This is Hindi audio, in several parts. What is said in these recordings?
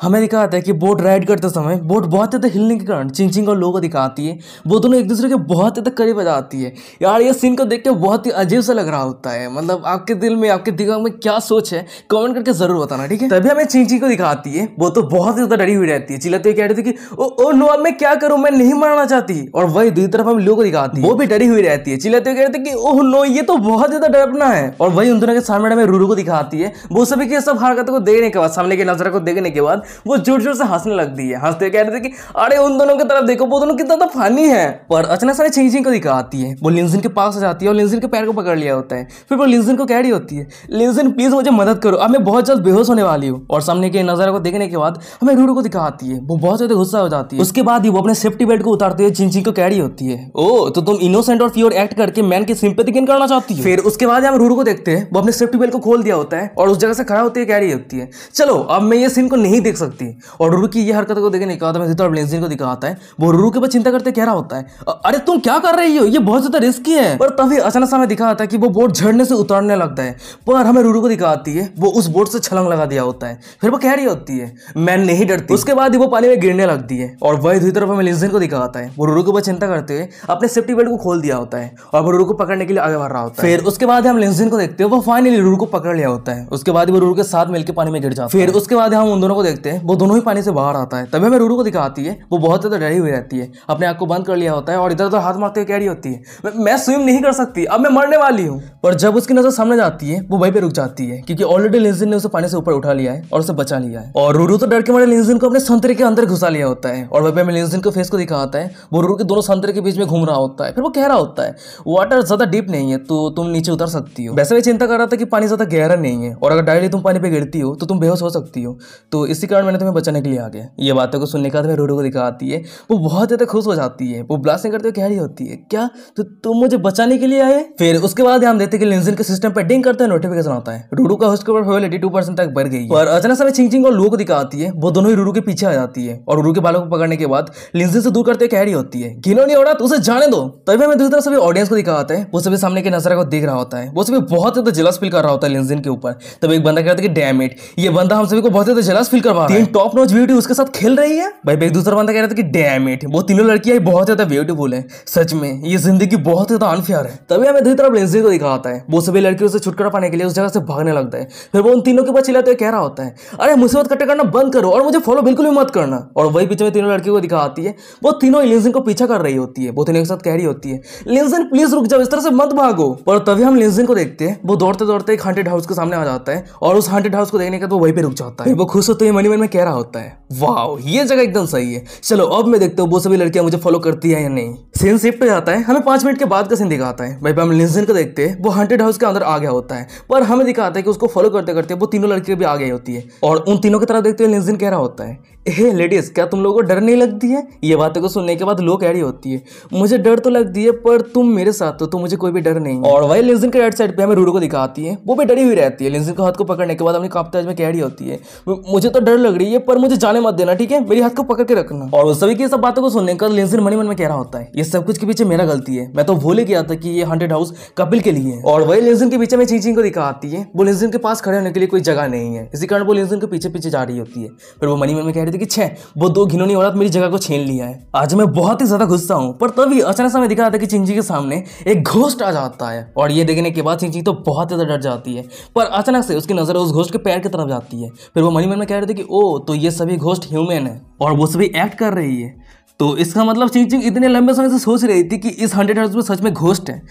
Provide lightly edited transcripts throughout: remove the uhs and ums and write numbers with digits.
हमें दिखाता है कि बोट राइड करते समय बोट बहुत ज़्यादा हिलने के कारण चिंचिंग और लो को दिखाती है। वो दोनों एक दूसरे के बहुत ज़्यादा करीब आ जाती है। यार ये सीन को देख के बहुत ही अजीब सा लग रहा होता है। मतलब आपके दिल में, आपके दिमाग में क्या सोच है, कमेंट करके जरूर बताना, ठीक है। तभी हमें चिंचिंग को दिखाती है। वो तो बहुत ही ज़्यादा डरी हुई रहती है, चिल्लाते हुए कह रही थी कि ओ नो अब मैं क्या करूँ, मैं नहीं मरना चाहती। और वही दूसरी तरफ हम लो को दिखाती है, वो भी डरी हुई रहती है, चिल्लाते हुए कह रही थी कि ओह नो ये तो बहुत ज़्यादा डरना है। और वही उन दोनों के सामने हमें रूरू को दिखाती है। वो सभी की सब हरकतों को देखने के बाद, सामने के नजर को देखने के बाद वो जोर जोर से हंसने लगती है। हंसते कह रहे थे कि अरे उन दोनों की तरफ देखो, वो दोनों कितना तो फनी है। पर अचानक से चिंचिंग को दिखाती है। वो लिंजिन के पास आ जाती है और लिंजिन के पैर को पकड़ लिया होता है। फिर वो लिंजिन को कह रही होती है, लिंजिन प्लीज मुझे मदद करो, अब मैं बहुत जल्द बेहोश होने वाली हूँ। और सामने के नजारे को देखने के बाद हमें रूरू को दिखाती है। वो बहुत ज्यादा गुस्सा हो जाती है। उसके बाद ही वो अपने सेफ्टी बेल्ट को उतारते हुए चिंचिंग को कह रही होती है, ओ तो तुम इनोसेंट और प्योर एक्ट करके मैन की सिंपैथी गेन करना चाहती हो। फिर उसके बाद हम रूरू को देखते हैं, वो अपने सेफ्टी बेल्ट को खोल दिया होता है और उस जगह से खड़ा होते हुए कह रही होती है, चलो अब मैं ये सीन को नहीं देख सकती। और रूरू की ये हरकत को देखने के बाद हमें सीधा लिंजिन को दिखाता है। वो रूरू के बाद चिंता करते कह रहा होता है, अरे तुम क्या कर रही हो, ये बहुत ज्यादा रिस्की है। पर तभी अचानक से हमें दिखाता है कि वो बोट झड़ने से उतरने लगता है। पर हमें रूरू को दिखाती है वो उस बोट से छलांग लगा दिया होता है। फिर वो कह रही होती है मैं नहीं डरती। उसके बाद ही वो पानी में गिरने लगती है। और वही दूसरी तरफ हमें लिंजिन को दिखाता है। वो रूरू के बाद चिंता करते हुए अपने सेफ्टी बेल्ट को खोल दिया होता है और वो रूरू को पकड़ने के लिए आगे बढ़ रहा होता है। फिर उसके बाद हम लिंजिन को देखते हैं, वो फाइनली रूरू को पकड़ लिया होता है। उसके बाद वो रूरू के साथ मिलकर पानी में गिर जाता है। फिर उसके बाद हम उन दोनों को देखते हैं, वो दोनों ही पानी से बाहर आता है। तभी हमें रूरू को दिखाती है, वो बहुत ज्यादा डरी हुई रहती है, अपने आंख को बंद कर लिया होता है और इधर उधर हाथ मारते हुए कह रही होती है मैं स्विम नहीं कर सकती, अब मैं मरने वाली हूँ। पर जब उसकी नजर सामने जाती है वो वहीं पे रुक जाती है, क्योंकि ऑलरेडी लिंजिन ने उसे पानी से ऊपर उठा लिया है और उसे बचा लिया है। और रूरू तो डर के मारे लिंजिन को अपने संतरे के अंदर घुसा लिया होता है। और वहीं पे लिंजिन को फेस को दिखाता है, वो रूरू के दोनों संतरे के बीच में घूम रहा होता है। फिर वो कह रहा होता है वाटर ज्यादा डीप नहीं है तो तुम नीचे उतर सकती हो। वैसे भी चिंता कर रहा था कि पानी ज्यादा गहरा नहीं है और अगर डायरेक्टली तुम पानी पे गिरती हो तो तुम बेहोश हो सकती हो, तो इसी कारण मैंने तुम्हें बचाने के लिए आ गया। ये बातों को सुनने के बाद रूरू को दिखाती है, वो बहुत ज्यादा खुश हो जाती है। वो ब्लास्टिंग करते हुए कह रही होती है क्या तो तुम मुझे बचाने के लिए आए। फिर उसके बाद हम देखते हैं कि लिंजिन के सिस्टम पे डिंग करते नोटिफिकेशन आता है, रूरू का होस्ट कवर 82% तक बढ़ गई है। और अचानक से चिंचिंग और लो को दिखाती है, वो दोनों ही रूरू के पीछे आ जाती है और रूरू के बालों को पकड़ने के बाद लिंजिन से दूर करते हुए कह रही होती है घिनौनी औरत उसे जाने दो। तभी हमें दूसरी तरफ सभी ऑडियंस को दिखाता है, वो सभी सामने के नजारे को देख रहा होता है। वो सभी बहुत ज्यादा जेलस फील कर रहा होता है लिंजिन के ऊपर। तब एक बंदा कहता है कि डैम इट, ये बंदा हम सभी को बहुत ज्यादा जेलस फील करवा रहा है, टॉप नॉच ब्यूटी उसके साथ खेल रही है। भाई एक दूसरा बंदा कह रहा था कि डैम इट, वो तीनों लड़कियां बहुत ज्यादा ब्यूटीफुल है, सच में ये जिंदगी बहुत ज्यादा अनफेयर है। तभी हमें दूसरी तरफ लिंजिन को दिखाता है, वो सभी लड़कियों से छुटकारा पाने के लिए उस जगह से भागने लगता है। फिर वो उन तीनों के पास चिल्लाते हुए कह रहा होता है अरे मुसीबत इकट्ठा करना बंद करो और मुझे फॉलो बिल्कुल भी मत करना। और वही पीछे में तीनों लड़कियों को दिखाती है, वो तीनों लिंजिन को पीछा कर रही होती है। वो तीनों के साथ कह रही होती है लिंजिन प्लीज रुक जाओ, इस तरह से मत भागो। पर तभी हम लिंजिन को देखते हैं, वो दौड़ते दौड़ते एक हॉन्टेड हाउस के सामने आ जाता है और उस हॉन्टेड हाउस को देखने के बाद वो वहीं पे रुक जाता है। वो खुश होते हुए मनी मन में कह रहा होता है वाओ ये जगह एकदम सही है, चलो अब मैं देखता हूँ वो सभी लड़कियां मुझे फॉलो करती है या नहीं। सीन शिफ्ट हो जाता है, हमें 5 मिनट के बाद का सीन दिखाता है। भाई हम लिंजिन को देखते हैं, वो हॉन्टेड हाउस के अंदर आ गया होता है। पर हमें दिखाता है कि उसको फॉलो करते करते वो तीनों लड़कियां भी आ गई होती है। और उन तीनों की तरफ देखते हुए लिंजिन कह रहा होता है हे लेडीज क्या तुम लोगों को डर नहीं लगती है। ये बातों को सुनने के बाद लोग कह रही होती है मुझे डर तो लगती है पर तुम मेरे साथ हो तो मुझे कोई भी डर नहीं। और वही लिंजिन के राइट साइड पे हमें रूरू को दिखाती है, वो भी डरी हुई रहती है। लिंजिन का हाथ को पकड़ने के बाद अपनी कांपते में कह रही होती है मुझे तो डर लग रही है पर मुझे जाने मत देना, ठीक है मेरी हाथ को पकड़ के रखना। और उस सभी की सब बातों को सुनने का लिंजिन मन में कह रहा होता है ये सब कुछ के पीछे मेरा गलती है, मैं तो भूल ही गया था कि ये हॉन्टेड हाउस कपिल के लिए है। और वही लिंजिन के पीछे में चिंचिंग को दिखाती है, वो लिंजिन के पास खड़े होने के लिए कोई जगह नहीं है, इसी कारण वो लिंजिन के पीछे पीछे जा रही होती है। फिर वो मन में कह रही थी कि छे वो दो घिनौनी औरत मेरी जगह को छीन लिया है, आज मैं बहुत ही ज्यादा गुस्सा हूँ। पर तभी अचानक से हमें दिख रहा था कि चिंचिंग के सामने एक घोस्ट आ जाता है और ये देखने के बाद चिंचिंग तो बहुत ज्यादा डर जाती है। पर अचानक से उसकी नजर उस घोस्ट के पैर की तरफ जाती है। फिर वो मन में कह रहे थे कि ओ तो ये सभी घोस्ट ह्यूमन है और वो सभी एक्ट कर रही है, तो इसका मतलब चिंचिंग इतने लंबे समय से सोच रही थी कि इस हॉन्टेड हाउस में सच में घोस्ट है।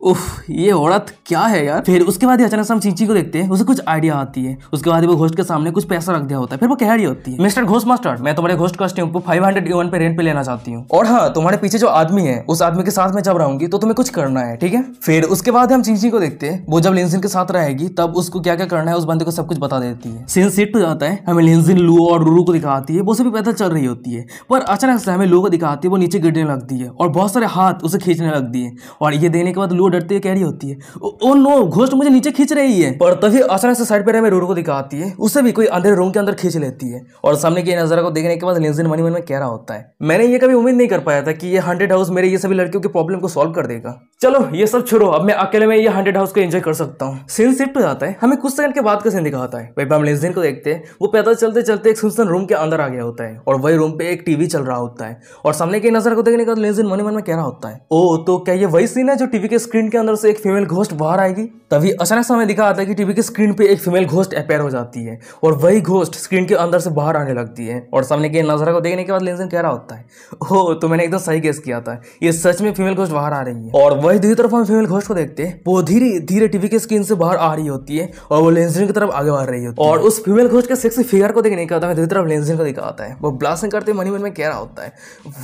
उफ ये औरत क्या है यार। फिर उसके बाद अचानक से हम चिंची को देखते हैं, उसे कुछ आइडिया आती है। उसके बाद वो घोस्ट के सामने कुछ पैसा रख दिया होता है। फिर वो कह रही होती है मिस्टर घोस्ट मास्टर मैं तुम्हारे घोस्ट कॉस्ट्यूम को 500 युआन पे रेंट पे लेना चाहती हूँ, और हाँ तुम्हारे पीछे जो आदमी है उस आदमी के साथ में जब रहूंगी तो तुम्हें कुछ करना है, ठीक है। फिर उसके बाद हम चिंची को देखते हैं, वो जब लिंजिन के साथ रहेगी तब उसको क्या क्या करना है उस बंदे को सब कुछ बता देती है। सीन शिफ्ट हो जाता है, हमें लिंजिन लू और रूरू को दिखाती है, वो सभी पैदल चल रही होती है। पर अचानक से हमें लू को दिखाती है, वो नीचे गिरने लगती है और बहुत सारे हाथ उसे खींचने लगती है। और ये देने के बाद लू डरती है, कह रही होती है ओ नो घोस्ट मुझे नीचे खींच रही है। पर तभी अचानक से साइड पे हमें रूरू को दिखाती है, उसे भी कोई अंधेरे रूम के अंदर खींच लेती है। और सामने के नजारा को देखने के बाद लिंजिन मन ही मन में कह रहा होता है, मैंने ये कभी उम्मीद नहीं कर पाया था कि ये हॉन्टेड हाउस मेरे ये सभी लड़कियों की प्रॉब्लम को सॉल्व कर देगा। चलो ये सब छोड़ो, अब मैं अकेले में ये हॉन्टेड हाउस को एंजॉय कर सकता हूँ। सीन शिफ्ट हो जाता है, हमें कुछ सेकंड के बाद का सीन दिखाता है। वहीं हम लिंजिन को देखते हैं, वो पैदल चलते चलते एक सुनसान रूम के अंदर आ गया होता है और वही रूम पे एक टीवी चल रहा होता है। और सामने के नजर को देखने के बाद लिंजिन मन ही मन में कह रहा होता है, ओ तो क्या ये वही सीन है जो टीवी के स्क्रीन के अंदर से एक फीमेल घोस्ट बाहर आएगी। तभी अचानक से हमें दिखा आता है कि टीवी के स्क्रीन पे एक फीमेल घोस्ट अपेयर हो जाती है और वही घोस्ट स्क्रीन के अंदर से बाहर आने लगती है। और सामने के नजारा को देखने के बाद लिंजिन कह रहा होता है, ओ तो मैंने एकदम सही गेस किया था, ये सच में फीमेल घोस्ट बाहर आ रही है। और वही दूसरी तरफ हम फीमेल घोस्ट को देखते हैं, वो धीरे धीरे टीवी के स्क्रीन से बाहर आ रही होती है और वो लिंजिन की तरफ आगे बढ़ रही होती है। और उस फीमेल घोस्ट के सेक्सी फिगर को देखने के बाद हमें दूसरी तरफ लिंजिन को दिखाता है, वो ब्लास्टिंग करते मनी मन में कह रहा होता है,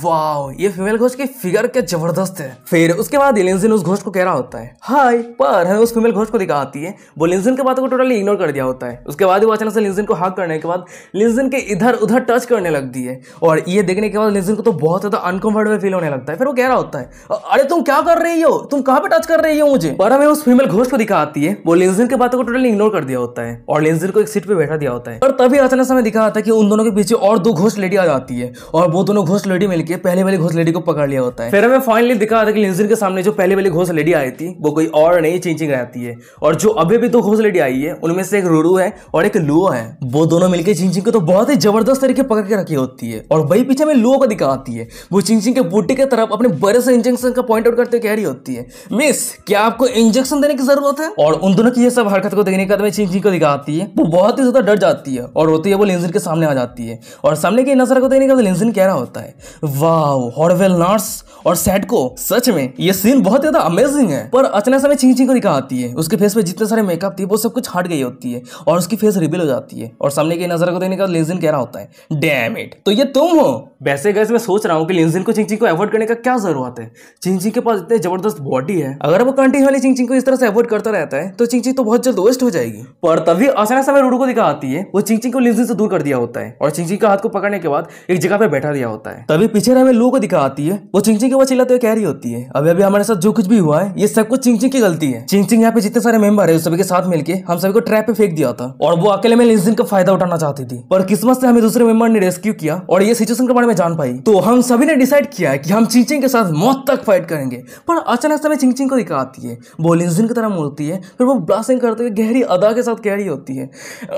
वाओ ये फीमेल घोस्ट की फिगर क्या जबरदस्त है। फिर उसके बाद लिंजिन उस घोस्ट को कह रहा होता है हाय, पर हमें उस फीमेल घोस्ट को दिखाती है, वो लिंजिन के बातों को टोटली इग्नोर कर दिया होता है। उसके बाद वो अचानक से लिंजिन को हग करने के बाद लिंजिन के इधर उधर टच करने लगती है और ये देखने के बाद लिंजिन को तो बहुत ज्यादा अनकंफर्टेबल फील होने लगता है। फिर वो कह रहा होता है, अरे तुम क्या कर रही हो, तुम कहां पे टच कर रही हो मुझे। पर हमें उस फीमेल घोस्ट को दिखाती है, वो लिंजिन के बातों को टोटली इग्नोर कर दिया होता है और लिंजिन को एक सीट पे बैठा दिया होता है। और तभी अचानक से हमें दिखा आता है कि उन दोनों के पीछे और दो घोस्ट लेडी आ जाती है और वो दोनों घोस्ट लेडी मिलकर पहले वाली घोस्ट लेडी को पकड़ लिया होता है। फिर हमें फाइनली दिखा था कि लिंजिन के सामने जो पहले वाली घोस्ट लेडी आई थी वो कोई और नहीं चिंचिंग रहती है और जो अभी भी दो घोस्ट लेडी आई है उनमें से एक रूरू है और एक लुओ है। वो दोनों मिलकर चिंचिंग को तो बहुत ही जबरदस्त तरीके पकड़ के रखी होती है और वही पीछे में लुओ को दिखाती है, वो चिंचिंग के बूटी की तरफ अपने बड़े से इंजेक्शन का पॉइंट आउट करते कह रही होती है, मिस क्या आपको इंजेक्शन देने की जरूरत है। और उन दोनों की ये सब हरकत को देखने के बाद चिंचिंग को दिखाती है, वो बहुत ही ज्यादा डर जाती है और रोती है, वो लिंजिन के सामने आ जाती है और सामने की नजर को देखने के बाद लिंजिन कह रहा होता है, वाओ हॉरवेल नर्स और सेट को सच में ये सीन बहुत ज्यादा अमेजिंग है। पर अचानक से चिंचिंग को दिखाती है, उसके फेस पे जितने सारे मेकअप थी वो सब कुछ हट गई होती है और उसकी फेस रिवील हो जाती है और सामने की नजर को देखने के बाद लिंजिन कह रहा होता है, डैम इट तो ये तुम हो। वैसे गाइस मैं सोच रहा हूँ कि लिंजिन को चिंचिंग को अवॉइड करने का क्या जरूरत है, चिंचिंग के पास इतनी जबरदस्त बॉडी है, अगर वो कंटिन्यूअसली चिंचिंग को इस तरह से अवॉइड करता रहता है तो चिंचिंग तो बहुत जल्द वेस्ट हो जाएगी। पर तभी अचानक से रूरू को दिखाती है, वो चिंचिंग को लिंजिन से दूर कर दिया होता है और चिंचिंग का हाथ को पकड़ने के बाद एक जगह पे बैठा दिया होता है। तभी पीछे हमें लू को दिखाती है, वो चिंचिंग के वो चिल्लाते हुए कह रही होती है, अभी अभी हमारे साथ जो कुछ भी हुआ है ये सब कुछ चिंचिंग की गलती है। चिंचिंग यहाँ पे जितने सारे मेंबर है उस सभी के साथ मिलकर हम सभी को ट्रैप पे फेंक दिया था और वो अकेले में लिंजिन का फायदा उठाना चाहती थी, पर किस्मत से हमें दूसरे मेंबर ने रेस्क्यू किया और ये सिचुएशन के बारे में जान पाई तो हम सभी ने डिसाइड किया है कि हम चिंचिंग के साथ मौत तक फाइट करेंगे। पर अचानक से हमें चिंचिंग को दिखाती है, वो लिंजिन की तरह मुड़ती है, फिर वो ब्लास्टिंग करते हुए गहरी अदा के साथ कह रही होती है,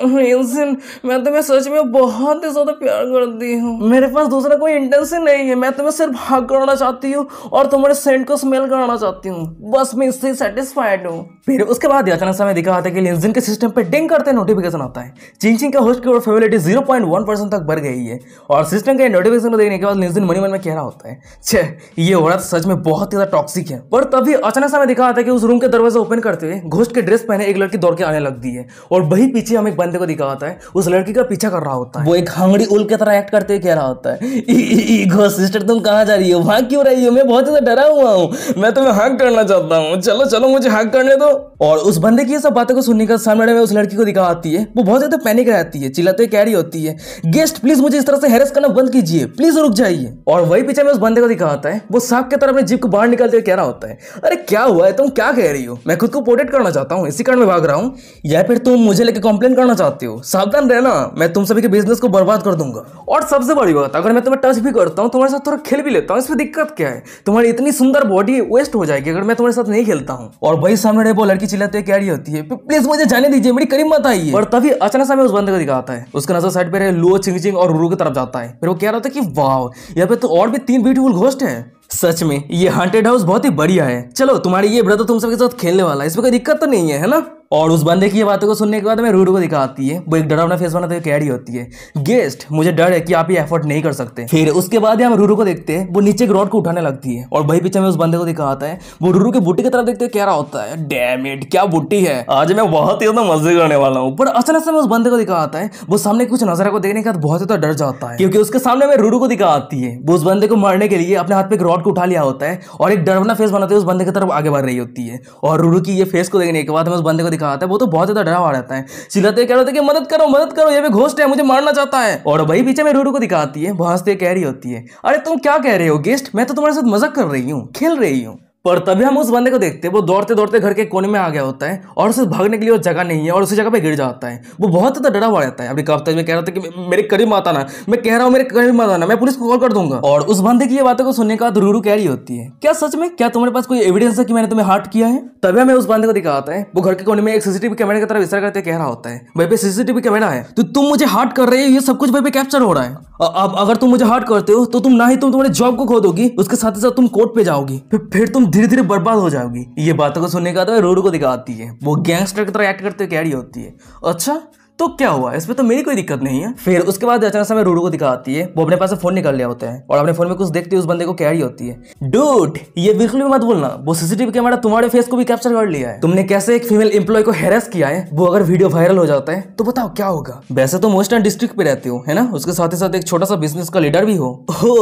लिंजिन मैं तुम्हें सच में बहुत ही ज्यादा प्यार करती हूँ, मेरे पास दूसरा कोई इंटेंशन नहीं है, मैं तुम्हें सिर्फ हग करना चाहती हूँ और तुम्हारे सेंट को स्मेल कराना चाहती हूँ, बस मैं इससे सेटिस्फाइड हूँ। फिर उसके बाद अचानक से हमें दिखाता है कि लिंजिन के सिस्टम पे डिंग करते नोटिफिकेशन आता है, चिंचिंग का होस्ट की फेवरेट 0.1% तक बढ़ गई है और सिस्टम के नोटिफिकेशन को देखने के बाद लिंजिन मनी मन में कह रहा होता है, छे ये औरत सच में बहुत ज्यादा टॉक्सिक है। पर तभी अचानक से हमें दिखाता है कि उस रूम के दरवाजा ओपन करते हुए घोस्ट के ड्रेस पहने एक लड़की दौड़ के आने लगती है और वही पीछे हम एक बंदे को दिखाता है, उस लड़की का पीछा कर रहा होता है, वो एक हंगड़ी उल की तरह एक्ट करते हुए कह रहा होता है, घोस्ट सिस्टर तुम कहाँ जा रही हो, भाग क्यों रही हो, मैं बहुत ज्यादा डरा हुआ हूँ, मैं तुम्हें हग करना चाहता हूँ, चलो चलो मुझे हग करने दो। और उस बंदे की ये सब बातों को सुनने का सामने में उस लड़की को दिखाती है, वो बहुत ज्यादा पैनिक रहती है, चिल्लाते कह रही होती है, गेस्ट प्लीज मुझे इस तरह से हैरेस करना बंद कीजिए, प्लीज रुक जाइए। और वही पीछे में उस बंदे को दिखाता है, वो सांप की तरह अपने जीप को बाहर निकलते हुए कह रहा होता है, अरे क्या हुआ है, तुम क्या कह रही हो, मैं खुद को प्रोटेक्ट करना चाहता हूँ इसी कारण मैं भाग रहा हूँ, या फिर तुम मुझे लेकर कंप्लेन करना चाहते हो, सावधान रहना मैं तुम सभी के बिजनेस को बर्बाद कर दूंगा। और सबसे बड़ी बात, अगर मैं तुम्हें टच भी करता हूँ, तुम्हारे साथ थोड़ा खेल भी लेता हूँ, इसमें दिक्कत क्या है, तुम्हारी इतनी सुंदर बॉडी वेस्ट हो जाएगी अगर मैं तुम्हारे साथ नहीं खेलता हूँ। और वही सामने वो लड़की चिल्लाते कह रही होती है, प्लीज मुझे जाने दीजिए, मेरी करीब मत आइए। और तभी अचानक से हमें उस बंदे को दिखाता है, उसका नजर साइड पे लुओ, चिंचिंग और रूरू की तरफ जाता है, फिर वो कह रहा था कि वाव यहाँ पे तो और भी 3 ब्यूटीफुल घोस्ट है, सच में ये हॉन्टेड हाउस बहुत ही बढ़िया है, चलो तुम्हारी ये ब्रदर तुम सबके साथ खेलने वाला है, इसमें कोई दिक्कत तो नहीं है ना। और उस बंदे की ये बातों को सुनने के बाद हमें रूरू को दिखाती है, वो एक डरावना फेस बनाते हुए कह रही होती है, गेस्ट मुझे डर है कि आप ये एफर्ट नहीं कर सकते। फिर उसके बाद हम रूरू को देखते हैं, वो नीचे एक रॉड को उठाने लगती है और वही पीछे में उस बंदे को दिखाता है, वो रूरू की बूटी की तरफ देखते हुए कह रहा होता है, डैम इट क्या बूटी है, आज मैं बहुत ही ज्यादा मजे करने वाला हूँ। पर अचानक से उस बंदे को दिखाता है, वो सामने कुछ नजारा को देखने के बाद बहुत ज्यादा डर जाता है क्योंकि उसके सामने में रूरू को दिखाती है, वो उस बंदे को मारने के लिए अपने हाथ पे एक रॉड को उठा लिया होता है और एक डरावना फेस बनाते हुए उस बंदे की तरफ आगे बढ़ रही होती है। और रूरू की ये फेस को देखने के बाद हमें उस बंदे को दिखाता है, वो तो बहुत डरा हुआ रहता है, चिल्लाते कह रहे थे कि मदद करो ये भी घोस्ट है, मुझे मारना चाहता है। और वही पीछे में रूरू को दिखाती है, वो हंसते कह रही होती है, अरे तुम क्या कह रहे हो गेस्ट, मैं तो तुम्हारे साथ मजाक कर रही हूँ, खेल रही हूँ। पर तभी हम उस बंदे को देखते हैं, वो दौड़ते दौड़ते घर के कोने में आ गया होता है और उसे भागने के लिए वो जगह नहीं है और उसी जगह पे गिर जाता है। वो बहुत ज्यादा डरा हुआ रहता है। अपनी कविता में कह रहा था कि मेरे करीब मत आना, मैं कह रहा हूँ मेरे करीब मत आना, मैं पुलिस को कॉल कर दूंगा। और उस बंदे की ये बातों को सुनने के बाद रूरू कह रही होती है, क्या सच में, क्या तुम्हारे पास कोई एविडेंस है कि मैंने तुम्हें हर्ट किया है? तभी हमें उस बंदे को दिखाता है, वो घर के कोने में एक सीसीटीवी कैमरे की तरफ इशारा करते कह रहा होता है, भाई पे सीसीटीवी कैमरा है तो तुम मुझे हर्ट कर रहे हो, ये सब कुछ भाई पे कैप्चर हो रहा है। अब अगर तुम मुझे हर्ट करते हो तो तुम ना ही तुम तुम्हारे जॉब को खो दोगी, उसके साथ ही साथ तुम कोर्ट पे जाओगी, फिर तुम धीरे धीरे बर्बाद हो जाओगी। ये बातों को सुनने का तो रूरू को दिखाती है, वो गैंगस्टर की तरह एक्ट करते हुए कह रही होती है, अच्छा तो क्या हुआ, इसमें तो मेरी कोई दिक्कत नहीं है। फिर उसके बाद अचानक से हमें रूरू को दिखाती है, वो अपने पास से फोन निकाल लिया होता है और अपने फोन में कुछ देखते उस बंदे को कह रही होती है, डूड ये बिल्कुल भी मत बोलना, वो सीसीटीवी कैमरा तुम्हारे फेस को भी कैप्चर कर लिया है, तुमने कैसे एक फीमेल एम्प्लॉय को हैरेस किया है, वो अगर वीडियो वायरल हो जाता है तो बताओ क्या होगा। वैसे तो मोस्टन डिस्ट्रिक्ट पे रहते हो है ना, उसके साथ ही साथ एक छोटा सा बिजनेस का लीडर भी हो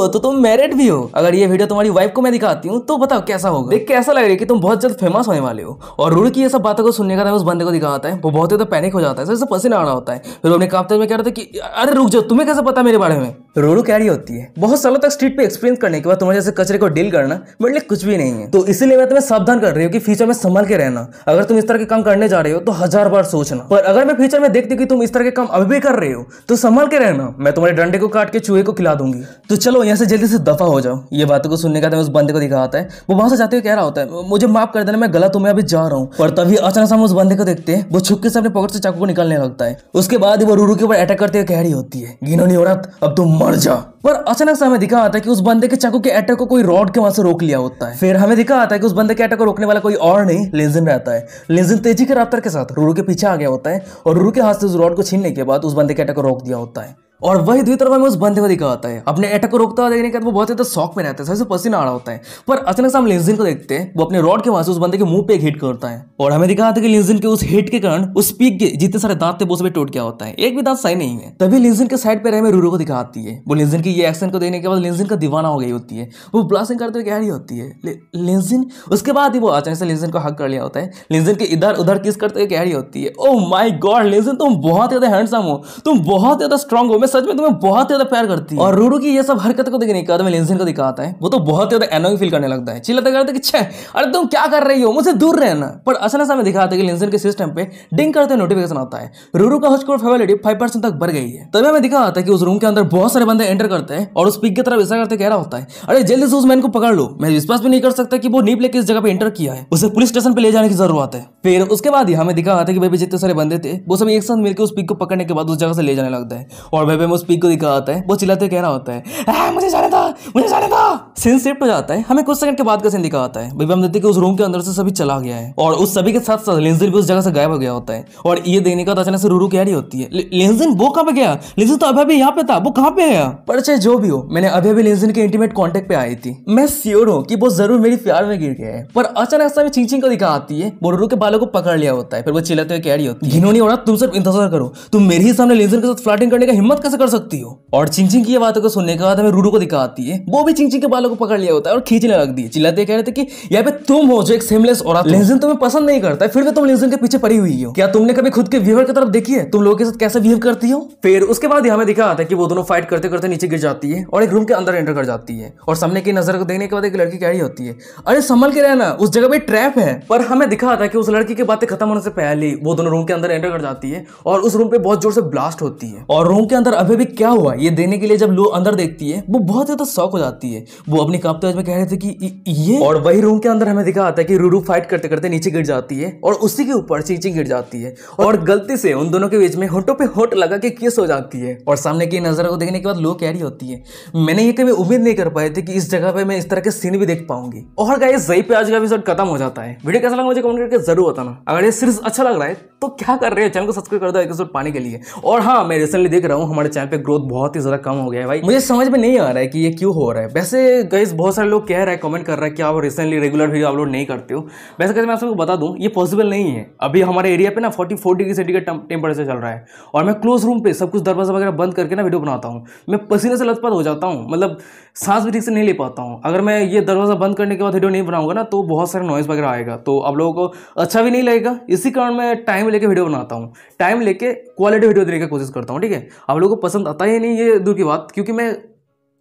तो तुम मैरिड भी हो, अगर ये वीडियो तुम्हारी वाइफ को मैं दिखाती हूँ तो बताओ कैसा होगा, देख कैसा लग रहा है कि तुम बहुत जल्द फेमस होने वाले हो। और रूरू की ये सब बातों को सुनने का उस बंदे को दिखाता है, वो बहुत ज्यादा पैनिक हो जाता है, जैसे पसीना आ रहा होता है। फिर अपने कांपते में कह रहा था कि अरे रुक जाओ, तुम्हें कैसे पता मेरे बारे में। रूरू कह रही होती है, बहुत सालों तक स्ट्रीट पे एक्सपीरियंस करने के बाद तुम्हारे जैसे कचरे को डील करना मेरे लिए कुछ भी नहीं है, तो इसीलिए मैं तुम्हें सावधान कर रही हूँ कि फ्यूचर में संभल के रहना, अगर तुम इस तरह के काम करने जा रहे हो तो 1000 बार सोचना, पर अगर मैं फ्यूचर में देखती कि तुम इस तरह के काम अभी भी कर रहे हो तो संभल के रहना, मैं तुम्हारे डंडे को काट के चूहे को खिला दूंगी, तो चलो यहाँ से जल्दी से दफा हो जाओ। ये बातों को सुनने का उस बंदे को दिखाता है, वो वहां से जाते हुए कह रहा होता है, मुझे माफ कर देना, मैं गलत हूं, मैं अभी जा रहा हूँ। पर तभी अचानक हम उस बंदे को देखते हैं, वो छुपके से अपने पॉकेट से चाकू को निकालने लगता है। उसके बाद वो रूरू के ऊपर अटैक करते हुए कह रही होती है, घिनौनी औरत अब तुम मर जा। पर अचानक से हमें दिखा आता है कि उस बंदे के चाकू के अटैक को कोई रॉड के वहां से रोक लिया होता है। फिर हमें दिखा आता है कि उस बंदे के अटैक को रोकने वाला कोई और नहीं, लिंजिन रहता है। लिंजिन तेजी के रफ्तार के साथ रूरू के पीछे आ गया होता है और रूरू के हाथ से उस रॉड को छीनने के बाद उस बंदे के अटैक को रोक दिया होता है। और वही दूसरी तरफ हमें उस बंदे को दिखाता है, अपने अटैक को रोकता हुआ देखने के बाद वो बहुत ज्यादा शौक में रहता है, सबसे पसीना आ रहा होता है। पर अचानक से हम लिंजिन को देखते हैं, वो अपने रॉड के वहां से उस बंदे के मुंह पे एक हिट करता है और हमें दिखाता है कि लिंजिन के उस हिट के कारण उस पीक के जितने सारे दांत थे वो सब टूट गया होता है, एक भी दांत सही नहीं है। तभी लिंजिन के साइड पे हमें रूरू को दिखाती है, वो लिंजिन की ये एक्शन को देखने के बाद लिंजिन का दीवाना हो गई होती है, वो ब्लास्टिंग करते हुए कह रही होती है लिंजिन। उसके बाद ही वो अचानक से लिंजिन को हक कर लिया होता है, लिंजिन के इधर उधर किस करते हुए कह रही होती है, ओह माय गॉड लिंजिन तुम बहुत ज्यादा हैंडसम हो, तुम बहुत ज्यादा स्ट्रांग हो, मैं सच में तुम्हें बहुत ज्यादा प्यार करती है। और रूरू की ये सब हरकत को देखने के बाद में लिंजिन को दिखाता है, वो तो बहुत ज्यादा एनोइंग फील करने लगता है, चिल्लाते करते कि छे अरे तुम क्या कर रही हो, मुझसे दूर रहना। पर अचानक से हमें दिखाता है कि लिंजिन के सिस्टम पे डिंग करते नोटिफिकेशन आता है, रूरू का हॉटस्पॉट फेवरेट 5% तक बढ़ गई है। तभी हमें दिखाता है कि उस रूम के अंदर बहुत सारे बंदे एंटर करते हैं और उस पिक की तरफ इशारा करते कह रहा होता है, अरे जल्दी से उस मैन को पकड़ लो, मैं विश्वास भी नहीं कर सकता कि वो नीप लेके इस जगह पे एंटर किया है, उसे पुलिस स्टेशन पे ले जाने की जरूरत है। फिर उसके बाद ही हमें दिखाता है कि भाई जितने सारे बंदे थे वो सब एक साथ मिलकर उस पिक को पकड़ने के बाद उस जगह से ले जाने लगता है और भाई उस पिक को दिखाता है, वो चिल्लाते कह रहा होता है मुझे जाने था, मुझे जाने था। सीन शिफ्ट हो जाता है, हमें कुछ सेकंड के बाद का सीन दिखाता है, भाई हम देखते हैं कि उस रूम के अंदर से सभी चला गया है और उस सभी के साथ साथ लिंजिन भी उस जगह से गायब हो गया होता है। और ये देखने का अचानक से रूरू कह रही होती है, लिंजिन वो कहां पे गया, लिंजिन तो अभी भी यहाँ पे था, वो कहां पे गया। पर चाहे जो भी हो, मैंने अभी भी लिंजिन के इंटीमेट कांटेक्ट पे आई थी, मैं श्योर हूँ कि वो जरूर मेरी प्यार में गिर गया है। पर अचानक से चिंचिंग को दिखा आती है, वो रूरू के बालों को पकड़ लिया होता है, फिर वो चिल्लाते हुए कह रही होती है, घिनौनी औरत तुम सिर्फ इंतजार करो, तुम मेरे ही सामने लिंजिन के साथ फ्लर्टिंग करने का हिम्मत कैसे कर सकती हो। और चिंचिंग की ये बातों को सुनने के बाद हमें रूरू को दिखाती है, वो भी चिंचिंग के बालों को पकड़ लिया होता है और खींचने लग दी, चिल्लाते कह रहे थे कि यहाँ पे तुम हो जो एक सेमलेस औरत, लिंजिन तुम्हें पसंद नहीं करता है, फिर भी तुम लिंजिन के पीछे पड़ी हुई हो, क्या तुमने कभी खुद के व्यूअर की तरफ देखी है, तुम लोगों के साथ कैसे बिहेव करती हो। फिर उसके बाद हमें दिखा आता है कि वो दोनों फाइट करते करते नीचे गिर जाती है और एक रूम के अंदर एंटर कर जाती है और सामने की नजर को देखने के बाद एक लड़की कह रही होती है, अरे संभल के रहना, उस जगह पे ट्रैप है। पर हमें दिखा आता है कि उस लड़की की बातें खत्म होने से पहले वो दोनों रूम के अंदर एंटर कर जाती है और उस रूम पे बहुत जोर से ब्लास्ट होती है और रूम के अंदर अभी भी क्या हुआ ये देखने के लिए जब लो अंदर देखती है वो बहुत ज्यादा शॉक हो जाती है, वो अपनी कांपते हुए में कह रहे थे कि ये। और वही रूम के अंदर हमें दिखा आता है कि रूरू फाइट करते करते नीचे गिर जाती है और उसी के ऊपर चिंचिंग गिर जाती है और गलती से उन दोनों के बीच में होठों पे होठ लगा के किस हो जाती है। और सामने की नजर को देखने के बाद लो कह रही होती है, मैंने ये कभी उम्मीद नहीं कर पाए थे कि इस जगह पे मैं इस तरह के सीन भी देख पाऊंगी। और गाइस यहीं पे आज का एपिसोड खत्म हो जाता है। वीडियो कैसा लगा मुझे कमेंट करके जरूर बताना। अगर ये सीरीज अच्छा लग रहा है तो क्या कर रहे हैं, चैनल को सब्सक्राइब कर दो एपिसोड पाने के लिए। और हाँ, मैं रिसेंटली देख रहा हूँ हमारे चैनल पे ग्रोथ बहुत ही ज्यादा कम हो गया है भाई, मुझे समझ में नहीं आ रहा है कि ये क्यों हो रहा है। वैसे गाइस बहुत सारे लोग कह रहे हैं, कमेंट कर रहे हैं कि आप रिसेंटली रेगुलर वीडियो अपलोड नहीं करते हो। वैसे कैसे मैं आप सबको बता दूं ये पॉसिबल नहीं है। अभी हमारे एरिया पे ना 44 डिग्री सेंटीग्रेड टेम्परेचर चल रहा है और मैं क्लोज रूम पे सब कुछ दरवाजा वगैरह बंद करके ना वीडियो बनाता हूँ। मैं पसीने से लथपथ हो जाता हूँ, मतलब सांस भी ठीक से नहीं ले पाता हूँ। अगर मैं ये दरवाजा बंद करने के बाद वीडियो नहीं बनाऊंगा ना तो बहुत सारा नॉइज वगैरह आएगा, तो आप लोगों को अच्छा भी नहीं लगेगा। इसी कारण मैं टाइम लेके वीडियो बनाता हूँ, टाइम लेके क्वालिटी वीडियो देने की कोशिश करता हूँ। ठीक है, आप लोगों को पसंद आता ही नहीं ये दूर की बात, क्योंकि मैं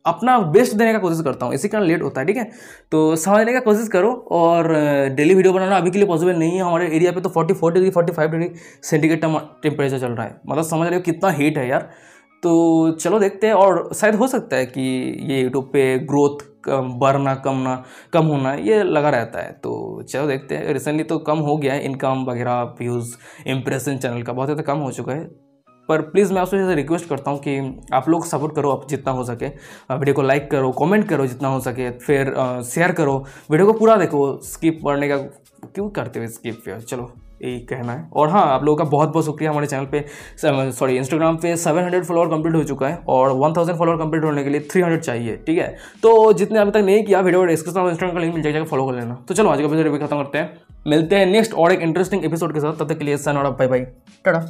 अपना बेस्ट देने का कोशिश करता हूँ, इसी कारण लेट होता है, ठीक है। तो समझने का कोशिश करो। और डेली वीडियो बनाना अभी के लिए पॉसिबल नहीं है। हमारे एरिया पे तो 44 डिग्री 45 डिग्री सेंटीग्रेड टेम्परेचर चल रहा है, मतलब समझ रहे हो कितना हीट है यार। तो चलो देखते हैं, और शायद हो सकता है कि ये यूट्यूब पे ग्रोथ बढ़ना कम होना ये लगा रहता है। तो चलो देखते हैं। रिसेंटली तो कम हो गया है इनकम वगैरह, व्यूज़, इम्प्रेशन चैनल का बहुत ज़्यादा कम हो चुका है। पर प्लीज़ मैं आपसे रिक्वेस्ट करता हूँ कि आप लोग सपोर्ट करो, आप जितना हो सके। वीडियो को लाइक करो, कमेंट करो जितना हो सके, फिर शेयर करो, वीडियो को पूरा देखो। स्किप पढ़ने का क्यों करते हो स्किप पे, चलो यही कहना है। और हाँ, आप लोगों का बहुत बहुत शुक्रिया। हमारे चैनल पे इंस्टाग्राम पे 700 फॉलोअर कंप्लीट हो चुका है, और 1000 फॉलोअर कंप्लीट होने के लिए 300 चाहिए, ठीक है। तो जितने अभी तक नहीं किया, वीडियो डिस्क्रिप्शन में इंस्टाग्राम का लिंक मिल जाएगा, फॉलो कर लेना। तो चलो आज का वीडियो खत्म करते हैं, मिलते हैं नेक्स्ट और एक इंटरेस्टिंग एपिसोड के साथ। तब तक के लिए सन और बाय बाय, टाटा।